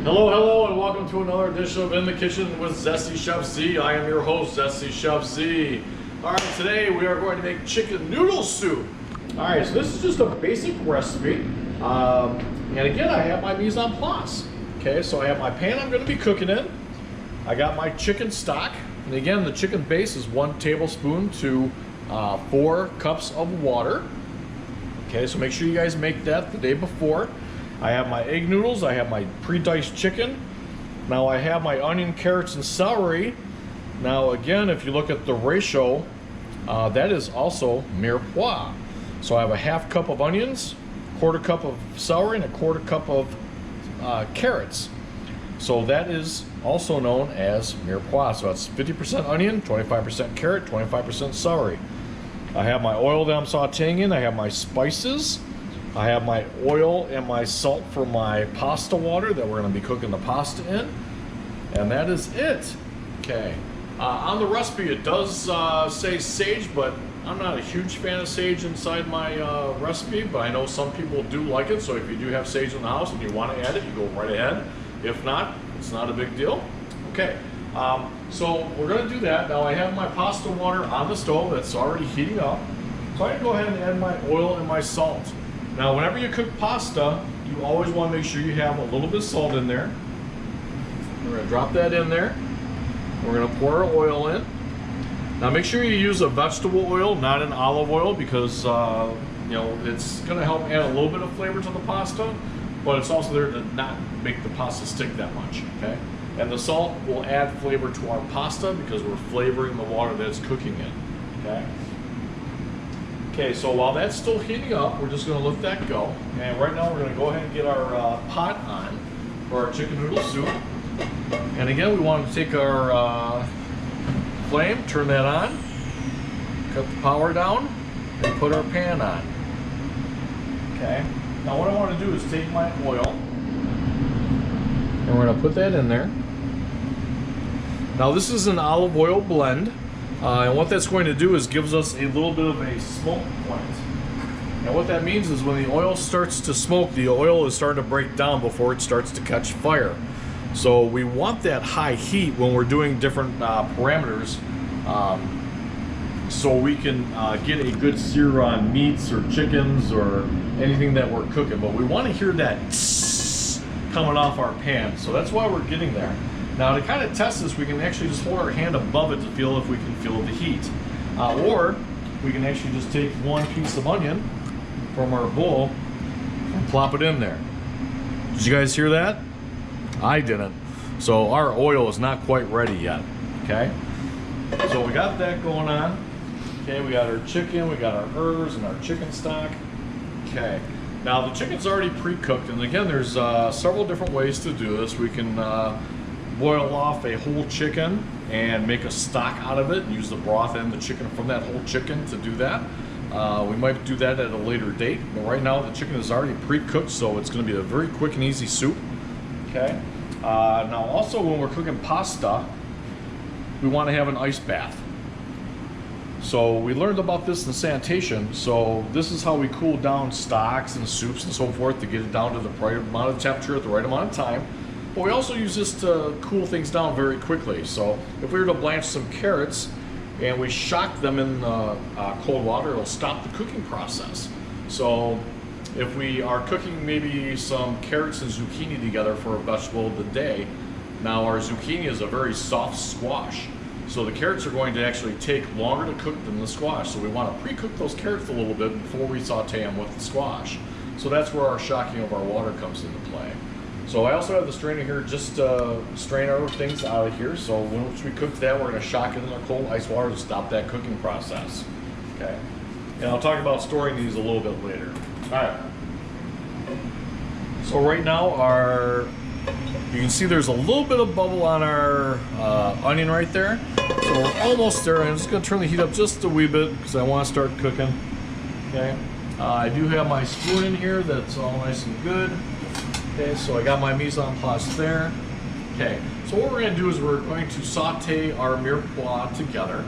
Hello, hello, and welcome to another edition of In the Kitchen with Zesty Chef Z. I am your host, Zesty Chef Z. All right, today we are going to make chicken noodle soup. All right, so this is just a basic recipe. And again, I have my mise en place. Okay, so I have my pan I'm going to be cooking in. I got my chicken stock. And again, the chicken base is 1 tablespoon to 4 cups of water. Okay, so make sure you guys make that the day before. I have my egg noodles, I have my pre-diced chicken. Now I have my onion, carrots, and celery. Now again, if you look at the ratio, that is also mirepoix. So I have a 1/2 cup of onions, 1/4 cup of celery, and a 1/4 cup of carrots. So that is also known as mirepoix. So that's 50% onion, 25% carrot, 25% celery. I have my oil that I'm sauteing in, I have my spices. I have my oil and my salt for my pasta water that we're going to be cooking the pasta in. And that is it. Okay. On the recipe it does say sage, but I'm not a huge fan of sage inside my recipe, but I know some people do like it. So if you do have sage in the house and you want to add it, you go right ahead. If not, it's not a big deal. Okay. So we're going to do that. Now I have my pasta water on the stove that's already heating up. So I can go ahead and add my oil and my salt. Now, whenever you cook pasta, you always want to make sure you have a little bit of salt in there. We're going to drop that in there. We're going to pour our oil in. Now, make sure you use a vegetable oil, not an olive oil, because you know, it's going to help add a little bit of flavor to the pasta, but it's also there to not make the pasta stick that much. Okay, and the salt will add flavor to our pasta because we're flavoring the water that it's cooking in. Okay. Okay, so while that's still heating up, we're just going to let that go. And right now we're going to go ahead and get our pot on for our chicken noodle soup. And again, we want to take our flame, turn that on, cut the power down, and put our pan on. Okay, now what I want to do is take my oil, and we're going to put that in there. Now this is an olive oil blend. And what that's going to do is gives us a little bit of a smoke point. And what that means is when the oil starts to smoke, the oil is starting to break down before it starts to catch fire. So we want that high heat when we're doing different parameters, so we can get a good sear on meats or chickens or anything that we're cooking. But we want to hear that tss coming off our pan. So that's why we're getting there. Now to kind of test this, we can actually just hold our hand above it to feel if we can feel the heat. Or we can actually just take 1 piece of onion from our bowl and plop it in there. Did you guys hear that? I didn't. So our oil is not quite ready yet. Okay? So we got that going on. Okay, we got our chicken, we got our herbs and our chicken stock. Okay. Now the chicken's already pre-cooked, and again, there's several different ways to do this. We can boil off a whole chicken and make a stock out of it and use the broth and the chicken from that whole chicken to do that. We might do that at a later date, but right now the chicken is already pre-cooked, so it's going to be a very quick and easy soup. Okay. Now also when we're cooking pasta, we want to have an ice bath. So we learned about this in sanitation, so this is how we cool down stocks and soups and so forth to get it down to the right amount of temperature at the right amount of time. But we also use this to cool things down very quickly. So if we were to blanch some carrots and we shock them in cold water, it'll stop the cooking process. So if we are cooking maybe some carrots and zucchini together for a vegetable of the day, now our zucchini is a very soft squash. So the carrots are going to actually take longer to cook than the squash. So we want to pre-cook those carrots a little bit before we saute them with the squash. So that's where our shocking of our water comes into play. So I also have the strainer here just to strain our things out of here. So once we cook that, we're going to shock it in our cold ice water to stop that cooking process. Okay. And I'll talk about storing these a little bit later. All right. So right now you can see there's a little bit of bubble on our onion right there. So we're almost there. I'm just going to turn the heat up just a wee bit because I want to start cooking. Okay. I do have my spoon in here that's all nice and good. Okay, so I got my mise en place there. Okay, so what we're going to do is we're going to saute our mirepoix together,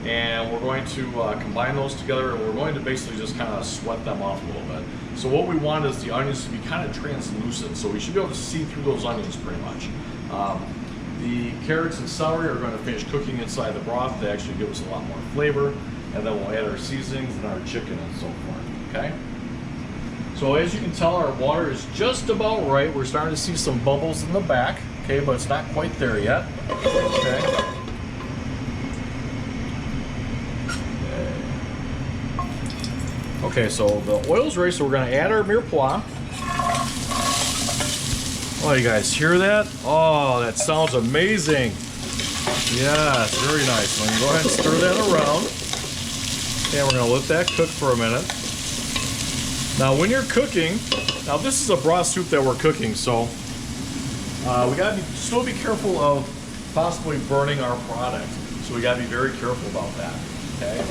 and we're going to combine those together, and we're going to basically just kind of sweat them off a little bit. So what we want is the onions to be kind of translucent, so we should be able to see through those onions pretty much. The carrots and celery are going to finish cooking inside the broth to actually give us a lot more flavor, and then we'll add our seasonings and our chicken and so forth, okay? So as you can tell, our water is just about right. We're starting to see some bubbles in the back, okay, but it's not quite there yet, okay? Okay, so the oil's ready, so we're going to add our mirepoix. Oh, you guys hear that? Oh, that sounds amazing. Yes, very nice. I'm going to go ahead and stir that around. Okay, we're going to let that cook for a minute. Now, when you're cooking, now this is a broth soup that we're cooking, so we got to still be careful of possibly burning our product. So we got to be very careful about that. Okay.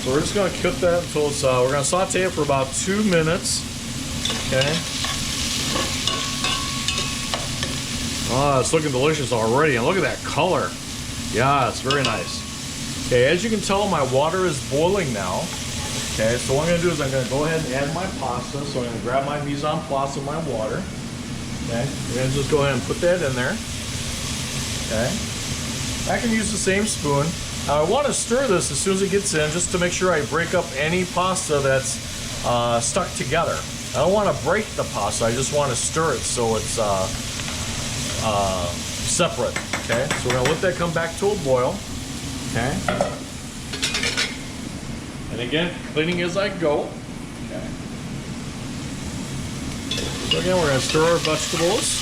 So we're just going to cook that until it's, we're going to saute it for about 2 minutes. Okay. Oh, it's looking delicious already. And look at that color. Yeah, it's very nice. Okay, as you can tell, my water is boiling now. Okay, so what I'm going to do is I'm going to go ahead and add my pasta. So I'm going to grab my mise en place of my water. Okay, we're going to just go ahead and put that in there. Okay. I can use the same spoon. Now I want to stir this as soon as it gets in, just to make sure I break up any pasta that's stuck together. I don't want to break the pasta, I just want to stir it so it's separate. Okay, so we're going to let that come back to a boil. Okay. And again, cleaning as I go. Okay. So again, we're going to stir our vegetables.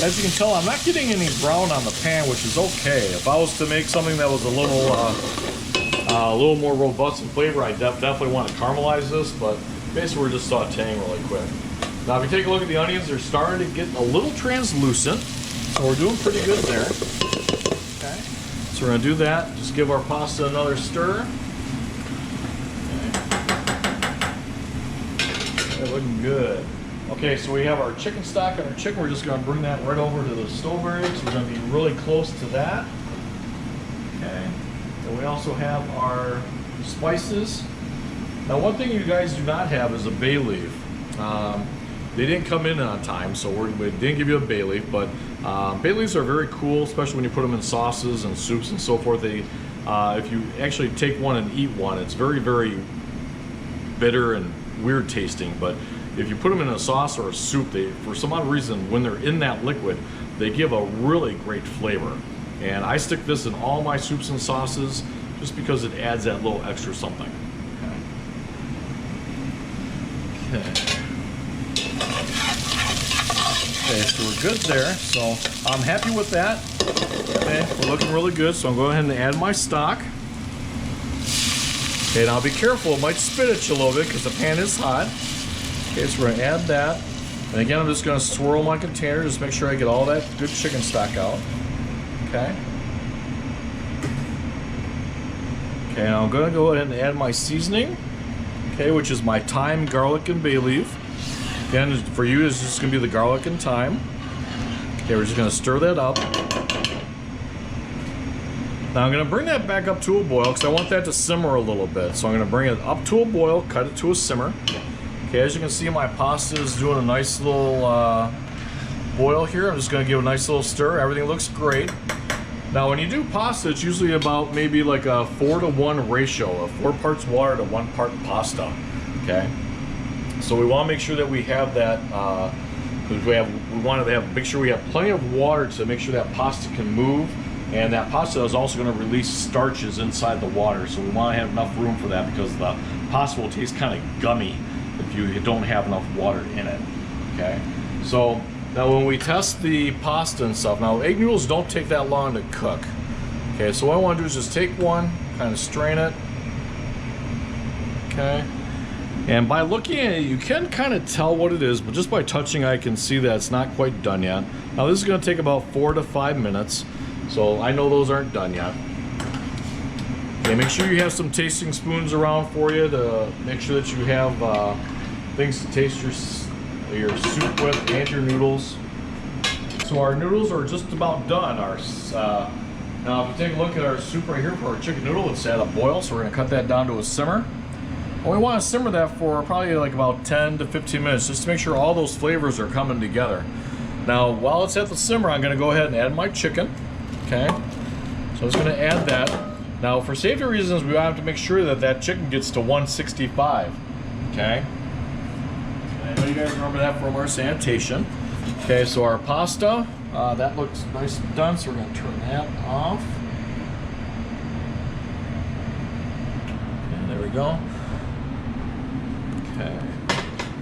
As you can tell, I'm not getting any brown on the pan, which is okay. If I was to make something that was a little more robust in flavor, I definitely want to caramelize this, but basically we're just sauteing really quick. Now, if you take a look at the onions, they're starting to get a little translucent, so we're doing pretty good there. Okay, so we're going to do that. Just give our pasta another stir. Okay, looking good. Okay, so we have our chicken stock and our chicken. We're just going to bring that right over to the stove area, so we're going to be really close to that. Okay, and we also have our spices. Now, one thing you guys do not have is a bay leaf. They didn't come in on time, so we didn't give you a bay leaf, but bay leaves are very cool, especially when you put them in sauces and soups and so forth. They, if you actually take one and eat one, it's very, very bitter and weird tasting, but if you put them in a sauce or a soup, they, for some odd reason, when they're in that liquid, they give a really great flavor. And I stick this in all my soups and sauces just because it adds that little extra something. Okay. Okay, so we're good there. So I'm happy with that. Okay, we're looking really good. So I'm going ahead and add my stock. Okay, now be careful, it might spit at you a little bit because the pan is hot. Okay, so we're going to add that. And again, I'm just going to swirl my container, just make sure I get all that good chicken stock out. Okay. Okay, now I'm going to go ahead and add my seasoning. Okay, which is my thyme, garlic, and bay leaf. Again, for you, it's just going to be the garlic and thyme. Okay, we're just going to stir that up. Now I'm going to bring that back up to a boil because I want that to simmer a little bit. So I'm going to bring it up to a boil, cut it to a simmer. Okay, as you can see, my pasta is doing a nice little boil here. I'm just going to give a nice little stir. Everything looks great. Now when you do pasta, it's usually about maybe like a 4-to-1 ratio of 4 parts water to 1 part pasta. Okay, so we want to make sure that we have that because we want to make sure we have plenty of water to make sure that pasta can move, and that pasta is also going to release starches inside the water. So we want to have enough room for that because the pasta will taste kind of gummy if you don't have enough water in it. Okay, so now when we test the pasta and stuff, now egg noodles don't take that long to cook. Okay, so what I want to do is just take one, kind of strain it. Okay, and by looking at it, you can kind of tell what it is, but just by touching, I can see that it's not quite done yet. Now this is going to take about 4 to 5 minutes, so I know those aren't done yet. Okay, make sure you have some tasting spoons around for you to make sure that you have things to taste your soup with and your noodles. So our noodles are just about done. Our Now, if you take a look at our soup right here for our chicken noodle, it's at a boil, so we're going to cut that down to a simmer. And we want to simmer that for probably like about 10 to 15 minutes, just to make sure all those flavors are coming together. Now, while it's at the simmer, I'm going to go ahead and add my chicken. Okay, so I'm just going to add that. Now, for safety reasons, we have to make sure that that chicken gets to 165. Okay, I know you guys remember that from our sanitation. Okay, so our pasta, that looks nice and done, so we're going to turn that off. And there we go. Okay,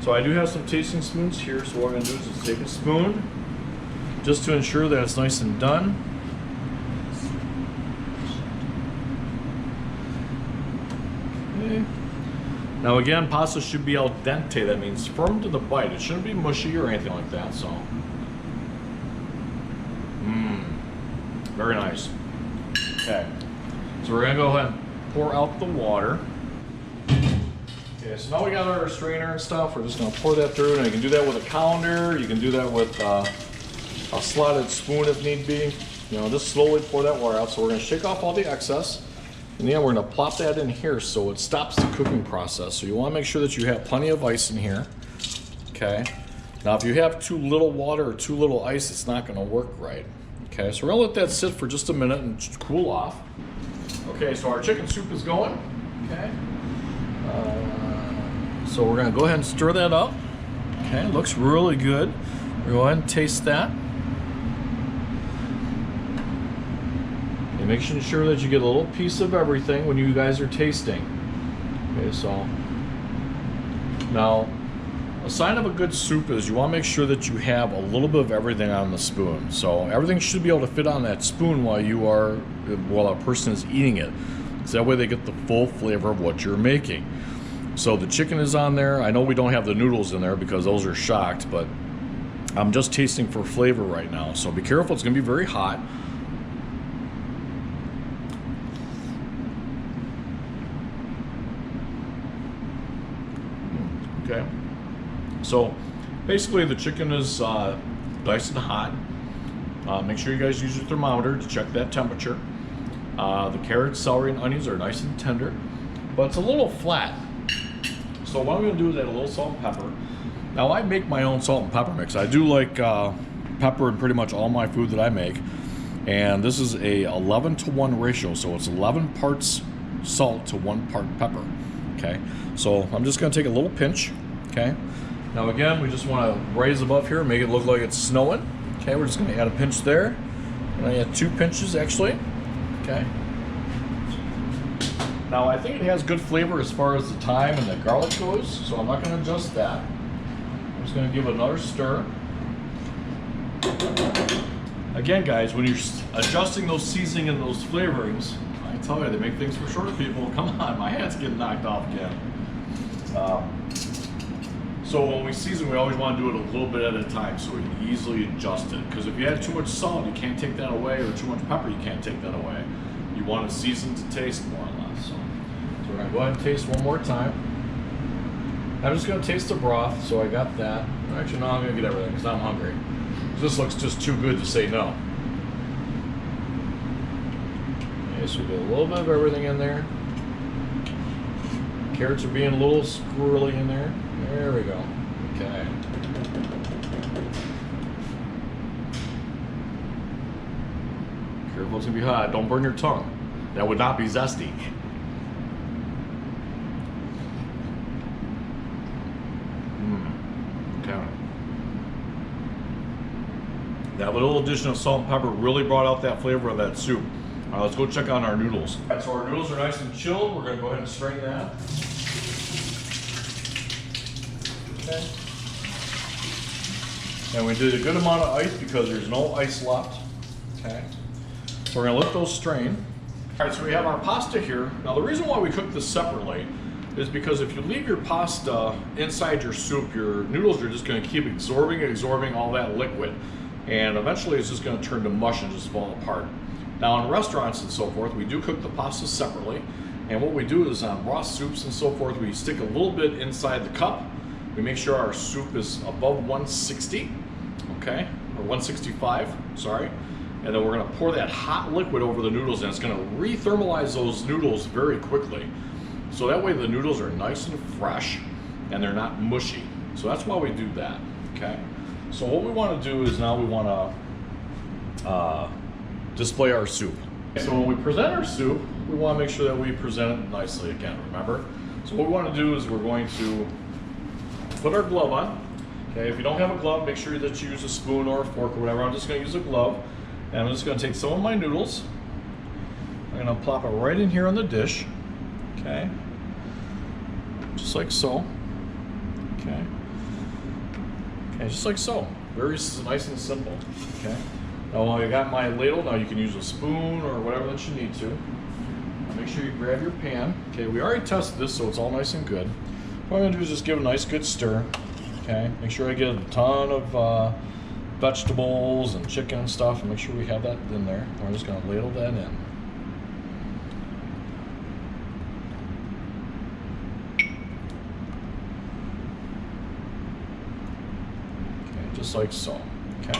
so I do have some tasting spoons here, so what I'm going to do is just take a spoon, just to ensure that it's nice and done. Okay. Now again, pasta should be al dente, that means firm to the bite. It shouldn't be mushy or anything like that, so. Very nice. Okay, so we're gonna go ahead and pour out the water. Okay, so now we got our strainer and stuff. We're just gonna pour that through, and you can do that with a colander. You can do that with a slotted spoon if need be. You know, just slowly pour that water out. So we're gonna shake off all the excess. And then we're going to plop that in here so it stops the cooking process. So you want to make sure that you have plenty of ice in here. Okay. Now if you have too little water or too little ice, it's not going to work right. Okay, so we're going to let that sit for just a minute and cool off. Okay, so our chicken soup is going. Okay. So we're going to go ahead and stir that up. Okay, it looks really good. We'll go ahead and taste that. And making sure that you get a little piece of everything when you guys are tasting. Okay, so now a sign of a good soup is you want to make sure that you have a little bit of everything on the spoon. So everything should be able to fit on that spoon while a person is eating it. So that way they get the full flavor of what you're making. So the chicken is on there. I know we don't have the noodles in there because those are shocked, but I'm just tasting for flavor right now. So be careful, it's going to be very hot. Okay, so basically the chicken is nice and hot. Make sure you guys use your thermometer to check that temperature. The carrots, celery, and onions are nice and tender, but it's a little flat. So what I'm going to do is add a little salt and pepper. Now I make my own salt and pepper mix. I do like pepper in pretty much all my food that I make, and this is a 11-to-1 ratio, so it's 11 parts salt to 1 part pepper. Okay, so I'm just going to take a little pinch. Okay, now again, we just want to raise above here and make it look like it's snowing. Okay, we're just going to add a pinch there. And I add 2 pinches actually. Okay. Now I think it has good flavor as far as the thyme and the garlic goes, so I'm not going to adjust that. I'm just going to give it another stir. Again, guys, when you're adjusting those seasoning and those flavorings, I tell you, they make things for short people. Come on, my hand's getting knocked off again. So when we season, we always want to do it a little bit at a time so we can easily adjust it. Because if you add too much salt, you can't take that away, or too much pepper, you can't take that away. You want to season to taste more or less. So we're going to go ahead and taste one more time. I'm just going to taste the broth, so I got that. Actually, no, I'm going to get everything because I'm hungry. This looks just too good to say no. Okay, so we get a little bit of everything in there. Carrots are being a little squirrely in there. There we go. Okay. Careful, it's gonna be hot. Don't burn your tongue. That would not be zesty. Okay. That little addition of salt and pepper really brought out that flavor of that soup. All right, let's go check on our noodles. All right, so our noodles are nice and chilled. We're gonna go ahead and strain that. Okay. And we did a good amount of ice because there's no ice left. Okay. So we're gonna let those strain. All right, so we have our pasta here. Now the reason why we cook this separately is because if you leave your pasta inside your soup, your noodles are just gonna keep absorbing all that liquid. And eventually it's just gonna turn to mush and just fall apart. Now in restaurants and so forth, we do cook the pasta separately. And what we do is on broth soups and so forth, we stick a little bit inside the cup. We make sure our soup is above 160, okay, or 165, sorry. and then we're gonna pour that hot liquid over the noodles, and it's gonna re-thermalize those noodles very quickly. So that way the noodles are nice and fresh and they're not mushy. So that's why we do that, okay? So what we wanna do is now we wanna display our soup. So when we present our soup, we wanna make sure that we present it nicely again, remember? So what we wanna do is we're going to put our glove on. Okay, if you don't have a glove, make sure that you use a spoon or a fork or whatever. I'm just gonna use a glove, and I'm just gonna take some of my noodles. I'm gonna plop it right in here on the dish, okay? Just like so, okay? Okay, just like so. Very nice and simple, okay? Now while I got my ladle, now you can use a spoon or whatever that you need to. Make sure you grab your pan. Okay, we already tested this, so it's all nice and good. What I'm gonna do is just give it a nice good stir. Okay, make sure I get a ton of vegetables and chicken and stuff, and make sure we have that in there. We're just gonna ladle that in. Okay, just like so. Okay.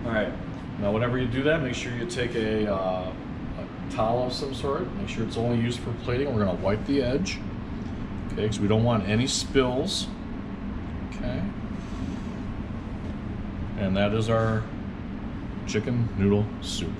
All right. Now, whenever you do that, make sure you take a towel of some sort. Make sure it's only used for plating. We're gonna wipe the edge. Okay, because we don't want any spills. Okay. And that is our chicken noodle soup.